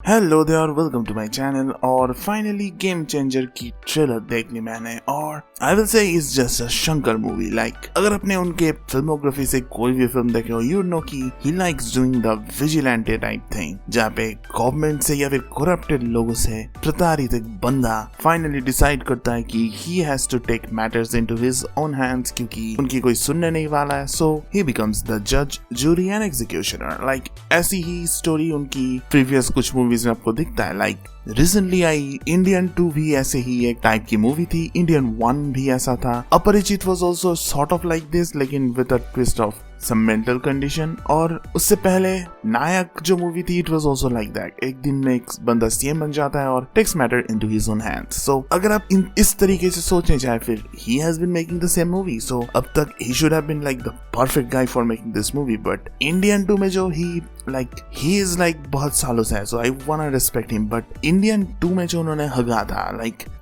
Hello there, welcome to my channel. और finally game changer की trailer देख ली मैंने और I will say it's just a Shankar movie. अगर आपने उनके फिल्मोग्राफी से कोई भी फिल्म देखे हो, यू नो कि he likes doing the vigilante type thing, जहाँ पे गवर्नमेंट से या फिर करप्टेड लोगों से प्रताड़ित एक बंदा फाइनली डिसाइड करता है कि he has to take matters into his own hands, क्योंकि उनकी कोई सुनने नहीं वाला है। सो ही बिकम्स द जज, जूरी एंड एग्जीक्यूशनर। ऐसी ही स्टोरी उनकी प्रीवियस कुछ मूवीज में आपको दिखता है। रिसेंटली आई इंडियन 2 भी ऐसे ही एक टाइप की मूवी थी, इंडियन 1 भी ऐसा था। Aparichit was also sort of like this, लेकिन with a twist of some mental condition. और उससे पहले नायक जो मूवी थी, it was also like that. एक दिन में एक बंदा सीएम बन जाता है और takes matter into his own hands. So अगर आप इस तरीके से सोचने जाए, फिर he has been making the same movie, so अब तक he should have been like the perfect guy for making this movie. But Indian 2 में जो ही इज बहुत सालों से है, so I want to respect him. But Indian 2 में जो उन्होंने हगा था,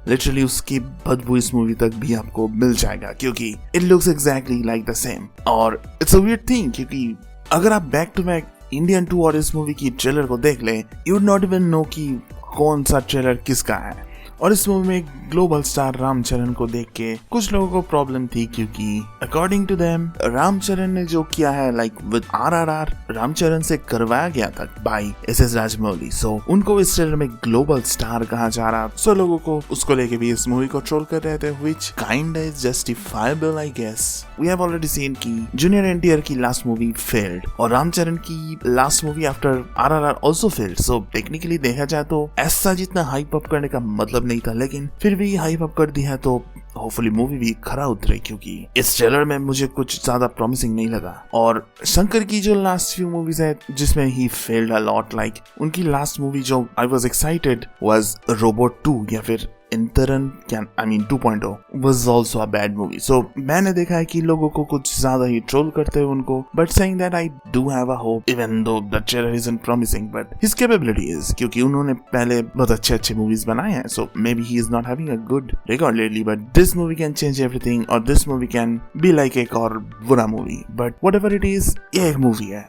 लिटरली उसकी बदबू इस मूवी तक भी आपको मिल जाएगा, क्योंकि it looks exactly like the same. और इट्स अ वियर्ड थिंग, क्योंकि अगर आप बैक टू बैक इंडियन 2 और इस मूवी की ट्रेलर को देख ले, you would not even know कि कौन सा ट्रेलर किसका है। और इस मूवी में ग्लोबल स्टार रामचरण को देख के कुछ लोगों को प्रॉब्लम थी, क्योंकि अकॉर्डिंग टू देम रामचरण ने जो किया है विद RRR रामचरण से करवाया गया था बाय SS राजमौली। सो उनको इस ट्रेलर में ग्लोबल स्टार कहा जा रहा। सो लोगों को उसको लेके भी इस मूवी को ट्रोल कर रहे थे, which kind is justifiable I guess. We have already seen कि जूनियर NTR की लास्ट मूवी फेल्ड और रामचरण की last movie after RRR also failed. So technically देखा जाए तो ऐसा जितना हाइप अप करने का मतलब नहीं था, लेकिन फिर भी हाइप अप कर दिया तो होपफुली मूवी भी खरा उतरे, क्योंकि इस ट्रेलर में मुझे कुछ ज्यादा प्रॉमिसिंग नहीं लगा। और शंकर की जो लास्ट फ्यू मूवीज है जिसमें ही फेल्ड अ लॉट, उनकी लास्ट मूवी जो I was excited was robot 2 या फिर इंतरन 2.0 was also a bad movie. So मैंने देखा है कि लोगों को कुछ ज्यादा ही ट्रोल करते हैं उनको, but saying that I do have a hope even though the trailer isn't promising, but his capability is, क्योंकि उन्होंने पहले बहुत अच्छे मूवीज बनाए हैं। So maybe he is not having a good record lately, but this movie can change everything, or this movie can be like एक और बुरा movie. But whatever it is, ये एक मूवी है।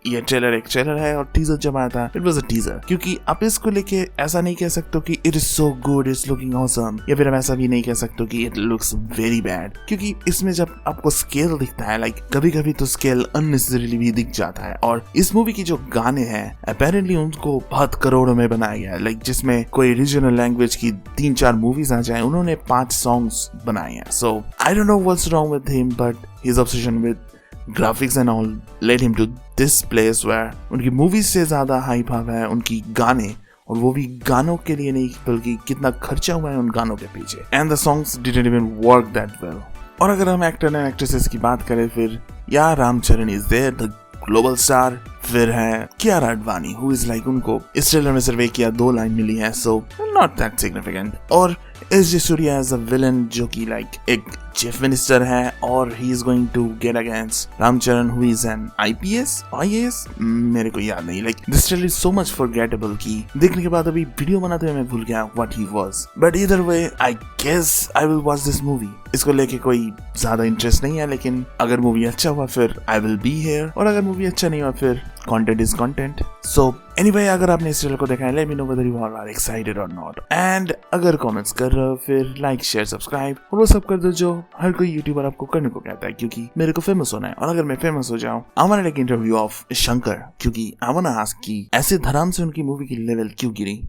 ये ट्रेलर एक ट्रेलर है, और टीजर जब आया था it was a teaser, क्योंकि आप इसको लेके ऐसा नहीं कह सकते कि it is so good, it's looking awesome, या फिर हम ऐसा भी नहीं कह सकते कि it looks very bad, क्योंकि इसमें जब आपको स्केल दिखता है, कभी कभी तो स्केल अननेसेसरीली भी दिख जाता है। और इस मूवी की जो गाने हैं अपेरेंटली उनको बहुत करोड़ों में बनाया गया है, जिसमें कोई रीजनल लैंग्वेज की 3-4 मूवीज आ जाए, उन्होंने 5 सॉन्ग्स बनाए हैं। So I don't know what's wrong with him, but his obsession with graphics and all led him to this place where उनकी मूवीज से ज्यादा हाइप है उनकी गाने, और वो भी गानों के लिए नहीं बल्कि कितना खर्चा हुआ है उन गानों के पीछे। And the songs didn't even work that well. और अगर हम एक्टर एंड एक्ट्रेसेस की बात करें, फिर या Ram Charan is there the global star, फिर है कियारा आडवाणी हु इज उनको इस ट्रेलर में सिर्फ 1 या 2 लाइन मिली है, सो नॉट दैट सिग्निफिकेंट। और SJ Suryah as a villain, जो कि एक चीफ मिनिस्टर है, और he is going to get against Ram Charan who is an IAS, मेरे को याद नहीं। This trailer is so much forgettable कि देखने के बाद अभी वीडियो बनाते हुए मैं भूल गया what he was. But either way I guess I will watch this movie. इसको लेके कोई ज्यादा इंटरेस्ट नहीं है, लेकिन अगर मूवी अच्छा हुआ फिर आई विल बी हियर, और अगर मूवी अच्छा नहीं हुआ फिर content is content. So anyway, अगर आपने इस ट्रेलर को देखा है, let me know whether you are excited और नॉट। एंड अगर कमेंट्स कर रहे हो, फिर लाइक शेयर सब्सक्राइब और वो सब कर दो जो हर कोई यूट्यूबर आपको करने को कहता है, क्योंकि मेरे को फेमस होना है। और अगर मैं फेमस हो जाऊं, I want to take interview of Shankar, क्योंकि आई वांट टू आस्क कि ऐसे धराम से उनकी मूवी की लेवल क्यों गिरी।